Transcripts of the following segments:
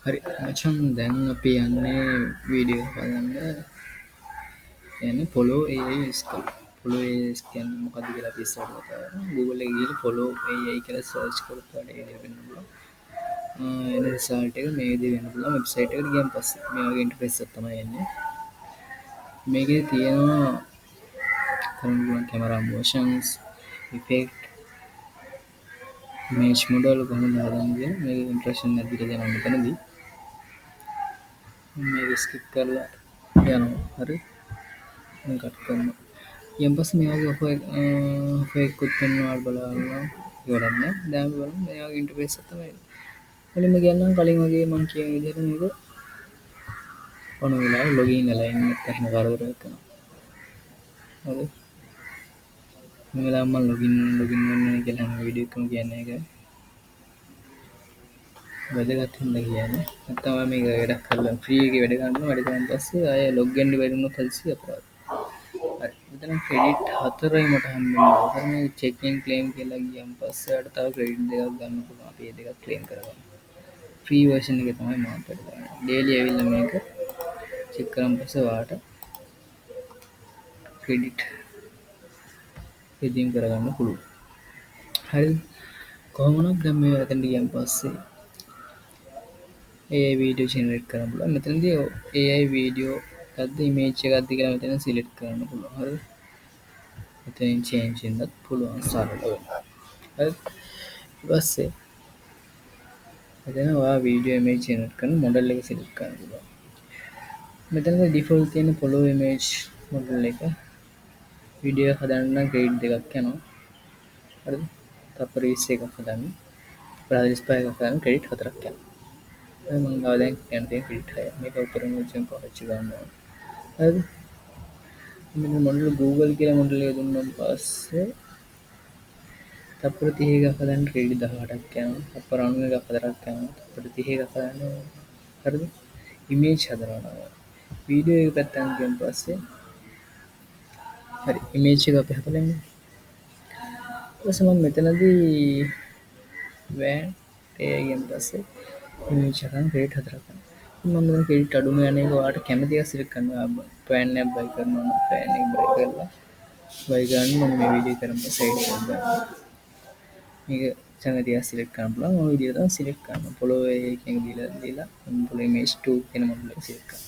හරි මචන් දැන් අපි යන්නේ වීඩියෝ බලන්න යන්නේ follow AI scan. Follow AI scan මොකක්ද කියලා අපි ඉස්සරහට කතා කරමු. Google එකේ ගිහින් ෆොලෝ AI කියලා සර්ච් කරොත් වලට එළිය වෙන්න පුළුවන්. එන රිසල්ට් එක මේ විදිහට වෙන්න පුළුවන්. වෙබ්සයිට් එකට ගියන් පස්සේ මේ වගේ ඉන්ටර්ෆේස් එකක් තමයි එන්නේ. මේකේ තියෙනවා කරන්න පුළුවන් කැමරා මොෂන්ස්, ඉෆෙක්ට්, මේජ් මොඩල් කොහොමද හදන්නේ මේක ඉන්ට්‍රෙස්ටිං නැතිද දෙනවා මෙතනදී. මේක ස්කිප් කරලා යනවා. හරි මම කට් කරනවා. ඊට පස්සේ මේ වගේ ෆේක් උත් වෙනවා බලන්න ඉවරන්නේ. දැන් බලමු මේ වගේ ඉන්ටර්ෆේස් එක තමයි. මුලින්ම කියන්නම් කලින් වගේ මම කියන විදිහට මේක ඕන වෙලාවෙ ලොගින් වෙලා ඉන්න තැන කරදරයක් කරනවා. හරි මේ වෙලාව මම ලොගින් වෙන්න කියලා හැම වීඩියෝ එකකම කියන්නේ ඒක. වැදගත් හින්දා කියන්නේ. නැත්නම් මේක වැඩක් කරලා ෆ්‍රී එකේ වැඩ ගන්නවා. වැඩ කරන් පස්සේ ආය ලොග් වෙන්න බැරි වුණොත් හදිසි අපරාධ. හරි. මෙතන ක්‍රෙඩිට් 4යි මට හම්බෙන්නේ. ඒකම මේ චෙක් ඉන් ක්ලේම් කියලා ගියන් පස්සේ ආට තව ක්‍රෙඩිට් දෙකක් ගන්න පුළුවන්. අපි ඒ දෙකක් ක්ලේම් කරගන්න. ෆ්‍රී වර්ෂන් එක තමයි මම අපිට ගන්න. ඩේලි ඇවිල්ලා මේක චෙක් කරන් පස්සේ වාට ක්‍රෙඩිට් රිඩීම් කරගන්න පුළුවන්. හරි. කොහොම වුණත් දැන් මේ එතනට ගියන් පස්සේ AI වීඩියෝ ජෙනරේට් කරන්න පුළුවන්. මෙතනදී AI වීඩියෝ එකක්ද ඉමේජ් එකක්ද කියලා මෙතන සිලෙක්ට් කරන්න පුළුවන්. හරිද? මෙතනින් චේන්ජ් වෙන්නත් පුළුවන් සරලව. හරි. ඊට පස්සේ මෙතන ඔයා වීඩියෝ ඉමේජ් ජෙනරේට් කරන මොඩල් එක සිලෙක්ට් කරන්න පුළුවන්. මෙතන ඩිෆෝල්ට් තියෙන follow image මොඩල් එක වීඩියෝ හදන්න නම් ක්‍රෙඩිට් දෙකක් යනවා. හරිද? තප්පර 20 එකක් හදන්න. 45 එකක් හදන්න ක්‍රෙඩිට් 4ක් යනවා. මම ගාව දැන් යන තියෙන ක්‍රෙඩිට් 6. මේක උපරිම වචන පාවිච්චි කරනවා. හරිද? මෙන්න මොඩල් Google කියලා මොඩල් එක දුන්නාන් පස්සේ තප්පර 30 එකක් හදන්න ක්‍රෙඩිට් 18ක් යනවා. තප්පර 90 එකක් 4ක් යනවා. තප්පර 30 එකක් හදන්න හරිද? ඉමේජ් හදනවා. වීඩියෝ එක පැත්තෙන් ගියන් පස්සේ හරි ඉමේජ් එක අපි හදලා ඉන්නේ. ඊට පස්සේ මම මෙතනදී වෑන් ඒ ගියන් පස්සේ ඉමේජ් එකෙන් ක්‍රෙඩිට් 4ක් ගන්නවා. මම මෙතන ක්‍රෙඩිට් අඩුම යන එක ඔයාලට කැමති එක සිලෙක්ට් කරනවා. ප්ලෑන් එකක් බයි කරනවා නම් ප්ලෑන් එක බයි කරලා බයි ගන්න මම මේ වීඩියෝ කරන් පස්සේ සයිඩ් එකක් ගන්නවා. මේක channel එක සිලෙක්ට් කරන්න පුළුවන්. මම වීඩියෝ තමයි සිලෙක්ට් කරනවා. follow එකෙන් දීලා follow image 2 කියන මොඩල් එක සිලෙක්ට් කරනවා.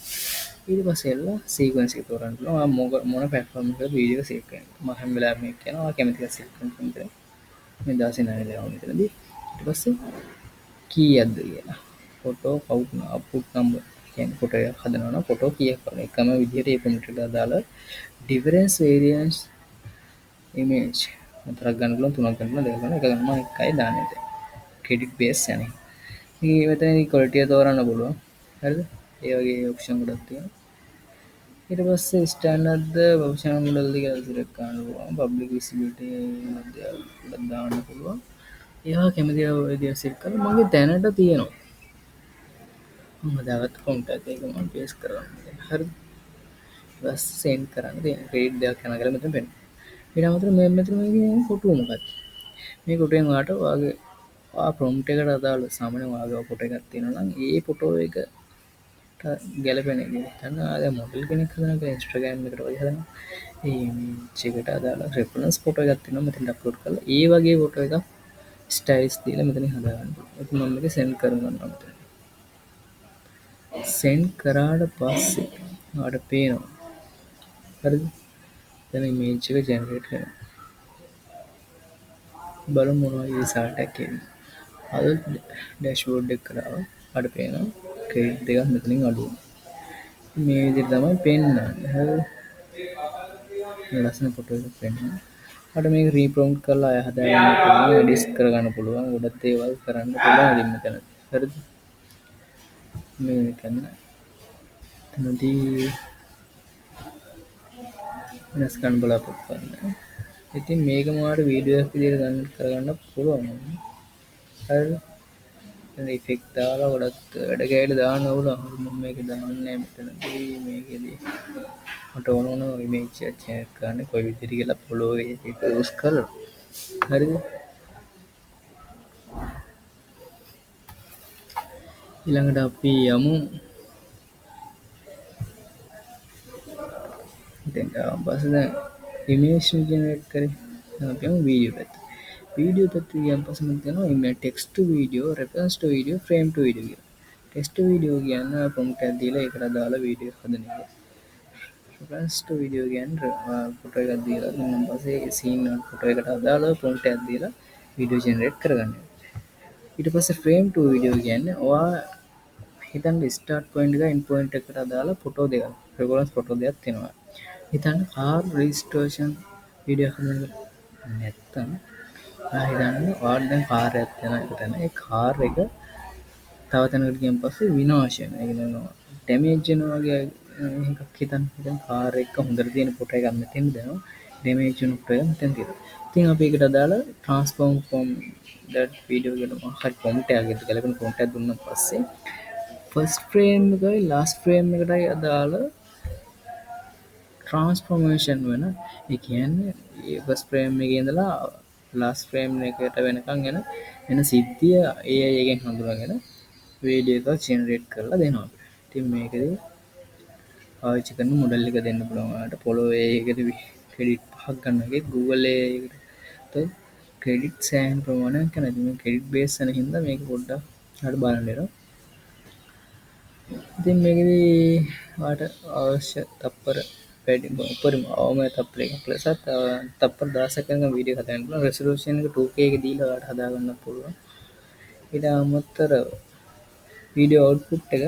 ඊට පස්සේ එල්ල සීක්වෙන්ස් එක තෝරන්න පුළුවන්. මොන platform එකකද වීඩියෝ එක සිලෙක්ට් කරන්නේ. මම හැම වෙලාවෙම මේක කරනවා. ඔයා කැමති එක සිලෙක්ට් කරන්න. මේ 16 දානවා මෙතනදී. ඊට පස්සේ කීයක්ද කියලා. ෆොටෝ output number කියන්නේ ෆොටෝ එකක් හදනවා නම් ෆොටෝ කීයක් වගේ එකම විදිහට ඒ ප්‍රොම්ප්ට් එකට දාලා difference variance image හතරක් ගන්න පුළුවන් තුනක් ගන්න පුළුවන් දෙකක් ගන්න එක ගන්න මම එකයි දාන්නේ දැන් ක්‍රෙඩිට් බේස් යන්නේ මේ මෙතන quality එක තෝරන්න පුළුවන් හරිද ඒ වගේ ඔප්ෂන් ගොඩක් තියෙනවා ඊට පස්සේ ස්ටෑන්ඩඩ්ද ප්‍රොෆෙෂනල් මොඩල්ද කියලා සිලෙක්ට් කරන්න පුළුවන් පබ්ලික් විසිබිලිටි මැද දාන්න පුළුවන් ඒවා කැමති විදිහට සෙට් කරලා මගේ දැනට තියෙනවා මම හදාගත්ත කවුන්ට් එක ඒක මම පේස්ට් කරනවා හරිද බස් සෙන්ඩ් කරන්න තියෙන ක්‍රෙඩිට් දෙකක් යනවා කියලා මෙතන පෙන්නනවා ඊට අමතරව මෙතන මේ ෆොටෝ මොකක්ද මේ ෆොටෝෙන් ඔයාට ඔයාගේ ප්‍රොම්ප්ට් එකට අදාළ සාමාන්‍ය ඔයාගේ ෆොටෝ එකක් තියෙනවා නම් ඒ ෆොටෝ එක ගැලපෙන විදිහට ගන්න ආද මොඩල් කෙනෙක් හදනවා ඉන්ස්ටාග්‍රෑම් එකට වගේ හදනවා ඒ ඉමේජ් එකට අදාළ රෙෆරන්ස් ෆොටෝ එකක් තියෙනවා මෙතන අප්ලෝඩ් කරලා ඒ වගේ ෆොටෝ එකක් ස්ටයිල්ස් දීලා මෙතනින් හදාගන්න පුළුවන් ඒක මම මේක සෙන්ඩ් කරනවා මෙතන සෙන්ඩ් කරාට පස්සේ ඔයාලට පේනවා හරිද දැන් ඉමේජ් එක ජෙනරේට් වෙනවා බලමු මොනවා රිසල්ට් එකක් එන්නේ අද ඩෑෂ්බෝඩ් එක කරා අඩ පේනවා ක්‍රෙඩිට් දෙකක් මෙතනින් අඩු වෙනවා මේ විදිහට තමයි පෙන්නන්නේ හරිද ලස්සන ෆොටෝ එකක් පෙන්නනවා අර මේක රීප්‍රොම්ප්ට් කරලා ආය හදාගන්න පුළුවන් එඩිට් කරගන්න පුළුවන් ගොඩක් දේවල් කරන්න පුළුවන් ඉතින් මෙතන හරිද මේ කරන්න එතනදී වෙනස් කරන්න බලාපොරොත්තු වෙන්න ඉතින් මේක මාර වීඩියෝ එකක් විදිහට ගන්න කරගන්න පුළුවන් හරිද දැන් ඉෆෙක්ට් දාලා ගොඩක් වැඩ කැලේ දාන්න ඕන මම මේක දාන්නේ මෙතනදී මේකෙදී මට ඕන ඉමේජ් එක චෙක් කරන්න කොයි විදිහට කියලා ෆොලෝ එක යූස් කරලා හරිද ඊළඟට අපි යමු ඉතින් පස්සේ දැන් ඉමේජ් ජෙනරේට් කරේ අපි යමු වීඩියෝ පැත්ත. වීඩියෝ පැත්ත ගියන් පස්සේ මම කියනවා ඉමේජ් ටෙක්ස්ට් ටු වීඩියෝ, රෙෆරන්ස් ටු වීඩියෝ, ෆ්‍රේම් ටු වීඩියෝ කියලා. ටෙක්ස්ට් ටු වීඩියෝ කියන්නේ ප්‍රොම්ප්ට් එකක් දීලා ඒකට අදාළ වීඩියෝ හදන එක. රෙෆරන්ස් ටු වීඩියෝ කියන්නේ ෆොටෝ එකක් දීලා ඊට පස්සේ සීන් ෆොටෝ එකට අදාළ ප්‍රොම්ප්ට් එකක් දීලා වීඩියෝ ජෙනරේට් කරගන්න. ඊට පස්සේ ෆ්‍රේම් ටු වීඩියෝ කියන්නේ ඔයා හිතන්න ස්ටාර්ට් පොයින්ට් එක එන්ඩ් පොයින්ට් එකට අදාළ ෆොටෝ දෙකක් රෙෆරන්ස් ෆොටෝ දෙකක් තියෙනවා. හිතන්න කාර් රෙජිස්ට්‍රේෂන් වීඩියෝ හදන එක. නැත්තම් හිතන්න ඔයාලට දැන් කාර් එකක් තියෙනවා ඒක තමයි ඒ කාර් එක තව තැනකට ගියන් පස්සේ විනාශ වෙනවා. ඒ කියන්නේ ඩැමේජ් වෙනවා වගේ එකක් හිතන්න. දැන් කාර් එක හොඳට තියෙන ෆොටෝ එකක් මෙතෙන් දෙනවා. ඩැමේජ් වෙන ෆොටෝ එකක් මෙතෙන් තියෙනවා. ඉතින් අපි ඒකට අදාළ ට්‍රාන්ස්ෆෝම් ෆෝම් that වීඩියෝ එකට මොකක් හරි ප්‍රොම්ප්ට් එකක් ගලපන ප්‍රොම්ප්ට් එකක් දුන්නා පස්සේ ෆස්ට් ෆ්‍රේම් එකයි ලාස්ට් ෆ්‍රේම් එකටයි අදාළ ට්‍රාන්ස්ෆෝර්මේෂන් වෙන ඒ කියන්නේ ෆස්ට් ෆ්‍රේම් එකේ ඉඳලා ලාස්ට් ෆ්‍රේම් එකට වෙනකන් එන සිද්ධිය AI එකෙන් හඳුනාගෙන වීඩියෝ එකක් ජෙනරේට් කරලා දෙනවා අපිට. ඉතින් මේකදී පාවිච්චි කරන මොඩල් එක දෙන්න පුළුවන් ඔයාලට පොලෝ AI එකට ක්‍රෙඩිට් 5ක් ගන්න එකේ Google AI එකට ක්‍රෙඩිට් සෑහෙන ප්‍රමාණයක් යනවා. ඉතින් මේ ක්‍රෙඩිට් බේස් වෙන හින්දා මේක පොඩ්ඩක් හරියට බලන්න වෙනවා. ඉතින් මේකදී ඔයාලට අවශ්‍ය තත්පර වැඩි උපරිම අවම තත්පර එකක් ලෙස තත්පර 16ක වීඩියෝ හදන්න පුළුවන්. රෙසලූෂන් එක 2K එක දීලා ඔයාලට හදා ගන්න පුළුවන්. ඊට අමතරව වීඩියෝ අවුට්පුට් එක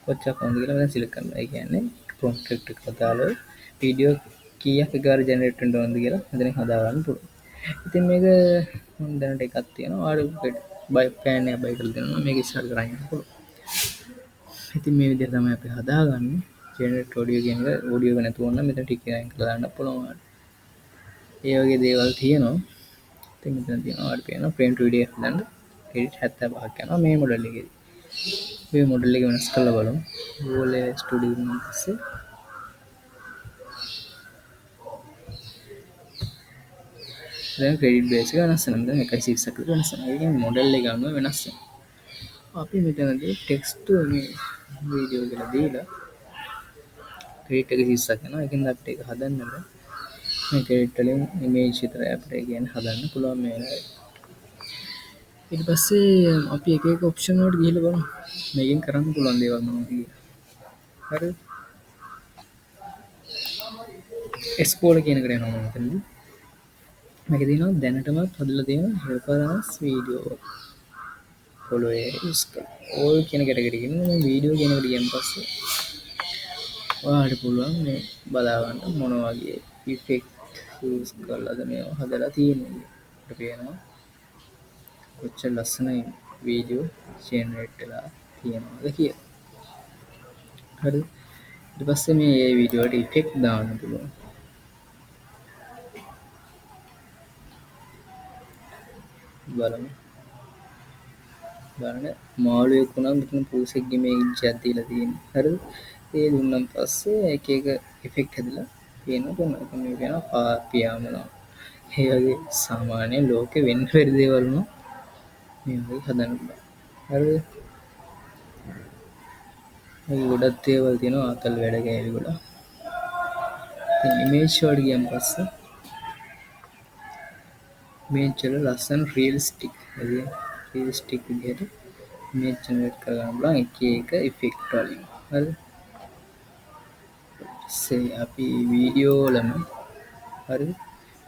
කොච්චර හොඳද කියලා මම සිලෙක්ට් කරනවා. ඒ කියන්නේ ප්‍රොම්ප්ට් එකට අදාළව වීඩියෝ කීයක් එකවර ජෙනරේට් වෙන්න ඕනද කියලා මෙතනින් හදා ගන්න පුළුවන්. ඉතින් මේක මම දැනට එකක් තියෙනවා. ඔයාලට බයි ප්ලෑන් එක බයි කරලා දෙනවා. මේක ඉස්සරහට කරන් යන්න පුළුවන්. ඉතින් මේ විදිහට තමයි අපි හදාගන්නේ. ජෙනරේට් ඔඩියෝ කියන එක ඔඩියෝ එක නැතුව නම් මෙතන ටික එකෙන් කරලා දාන්න පුළුවන් ඔයාලට. ඒ වගේ දේවල් තියෙනවා. ඉතින් මෙතන තියෙනවා ඔයාලට පේනවා ෆ්‍රේම් ටු වීඩියෝ හදන්න ක්‍රෙඩිට් 75ක් යනවා මේ මොඩල් එකේදී. මේ මොඩල් එක වෙනස් කරලා බලමු. Google AI Studio වුණාන් පස්සේ දැන් ක්‍රෙඩිට් බේස් එක වෙනස් වෙනවා. දැන් 1.6ක් වෙනස් වෙනවා. ඒ කියන්නේ මොඩල් එක අනුව වෙනස් වෙනවා. අපි මෙතනදී ටෙක්ස්ට් ටු වීඩියෝ කියලා දීලා ක්‍රෙඩිට් එක 30ක් යනවා. ඒකෙන් අපිට ඒක හදන්න බෑ. මේ ක්‍රෙඩිට් වලින් ඉමේජ් විතරයි අපිට කියන්නේ හදන්න පුළුවන් මේ වෙලාවේ. ඊට පස්සේ අපි එක එක ඔප්ෂන් වලට ගිහිල්ලා බලමු. මේකෙන් කරන්න පුළුවන් දේවල් මොනවද කියලා. හරිද? එක්ස්පෝර්ට් කියන එකට යනවා මම මෙතනදී. මේක තියෙනවා දැනටමත් හදලා තියෙන reference video. follow use all කියන කැටගරි එකකින් මම වීඩියෝ කියන එකට ගියන් පස්සේ ඔයාලට පුළුවන් මේ බලා ගන්න මොන වගේ ඉෆෙක්ට් යූස් කරලාද මේව හදලා තියෙන්නේ. අපිට පේනවා කොච්චර ලස්සනයි වීඩියෝ ජෙනරේට් වෙලා තියෙනවද කියලා. හරිද? ඊට පස්සේ මේ වීඩියෝ වලට ඉෆෙක්ට් දාන්න පුළුවන්. බලමු. බලන්න මාළුවෙක් වුණා මෙතන පූසෙක්ගේ මේ ඉජ්ජයක් දීලා තියෙන්නේ. හරිද? ඒ දුන්නන් පස්සේ එක එක ඉෆෙක්ට් හැදලා තියෙනවා. මේ වෙනවා පියාඹනවා. ඒ වගේ සාමාන්‍ය ලෝකෙ වෙන්න බැරි දේවල් වුණා මේ වගේ හදන්න පුළුවන්. හරිද? මේ ගොඩක් දේවල් තියෙනවා අතල් වැඩ ගෑවි ගොඩක්. ඉතින් ඉමේජ් වලට ගියන් පස්සේ ඉමේජ් වල ලස්සන රියලිස්ටික් විදිහට ඉමේජ් ජෙනරේට් කරගන්න පුළුවන් එක එක ඉෆෙක්ට් වලින්. හරිද? අපි වීඩියෝ වලම හරිද?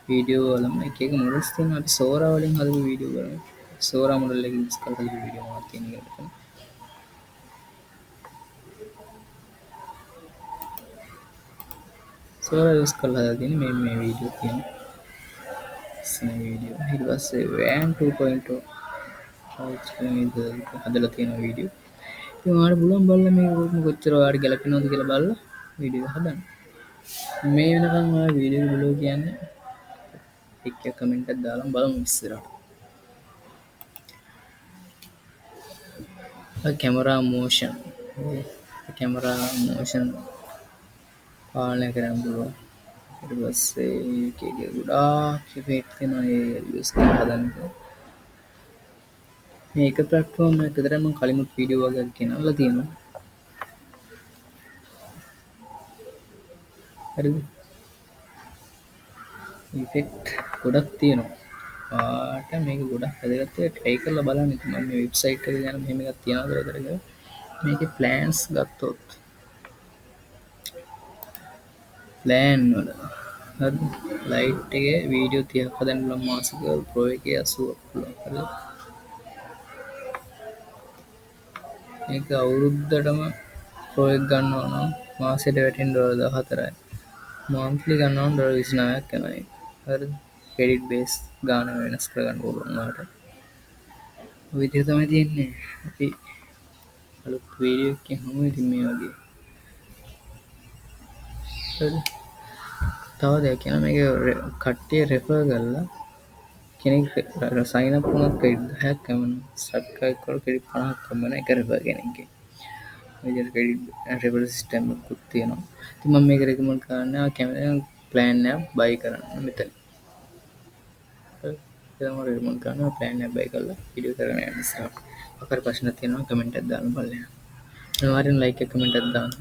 වීඩියෝ වලම එක එක මොඩල්ස් තියෙනවා. අපි සෝරා වලින් හදපු වීඩියෝ බලමු. සෝරා මොඩල් එක යූස් කරලා හදපු වීඩියෝ මොකක්ද තියෙන කියලා. සෝරා යූස් කරලා හදලා තියෙන්නේ මේ වීඩියෝ තියෙන. වීඩියෝ ඊට පස්සේ WAN 2.0 පාවිච්චි කරන හදලා තියෙන වීඩියෝ. ඉතින් ඔයාලට පුළුවන් බලලා මේක කොච්චර ඔයාලට ගැලපෙනවද කියලා බලලා වීඩියෝ හදන්න. මේ වෙනකන් ඔයා වීඩියෝ බලෝ කියන්නේ එක කමෙන්ට් එකක් දාලා බලමු ඉස්සරහට. කැමරා මෝෂන් පාලනය කරන්න පුළුවන්. ඊට පස්සේ එක ගොඩාක් ඉෆෙක්ට් තියෙනවා ඒ යූස් කරලා හදන්න. මේක ප්ලට්ෆෝර්ම් එකක විතරයි මම කලිමුත් වීඩියෝ වගේක් ගෙනල්ලා තියෙනවා. හරිද? ඉෆෙක්ට් ගොඩක් තියෙනවා. ඔයාට මේක ගොඩක් වැදගත් ඒවා try කරලා බලන්න. ඉතින් මම මේ වෙබ්සයිට් එක ගැන මෙහෙම එකක් තියනවාද කියලා. මේකේ ප්ලෑන්ස් ගත්තොත් ප්ලෑන් වල හරිද? ලයිට් එකේ වීඩියෝ 30ක් හදන්න පුළුවන් මාසික ප්‍රෝ එකේ 80ක් පුළුවන්. හරිද? මේක අවුරුද්දටම ප්‍රෝ එක ගන්නවා නම් මාසෙට වැටෙන්නේ $14යි. මන්ත්ලි ගන්නවා නම් $29ක් යනවා ඒක. හරිද? ක්‍රෙඩිට් බේස් ගාන වෙනස් කරගන්න පුළුවන් ඔයාලට. ඔය විදිහ තමයි තියෙන්නේ. අපි අලුත් වීඩියෝ එකකින් හමු ඉතින් මේ වගේ. හරිද? තව දෙයක් කියනවා මේක කට්ටිය රෙෆර් කරලා කෙනෙක් සයින් අප් වුණොත් ක්‍රෙඩිට් 10ක් එවනවා. සබ්ස්ක්‍රයිබ් කරලා ක්‍රෙඩිට් 50ක් එවනවා එක රෙෆර් කෙනෙක්ගෙන්. ඔය විදිහට ක්‍රෙඩිට් රෙෆරල් සිස්ටම් එකකුත් තියෙනවා. ඉතින් මම මේක රෙකමන්ඩ් කරන්නේ කැමරා ප්ලෑන් එක බයි කරන්න මෙතන. හරි. ඒක තමයි රෙකමන්ඩ් කරනවා ප්ලෑන් එක බයි කරලා වීඩියෝ කරගෙන යන්න ඉස්සරහට. මොකක් හරි ප්‍රශ්න තියෙනවා කමෙන්ට් එකක් දාන්න බලන්න. අනිවාර්යෙන් ලයික් එක කමෙන්ට් එකක් දාන්න.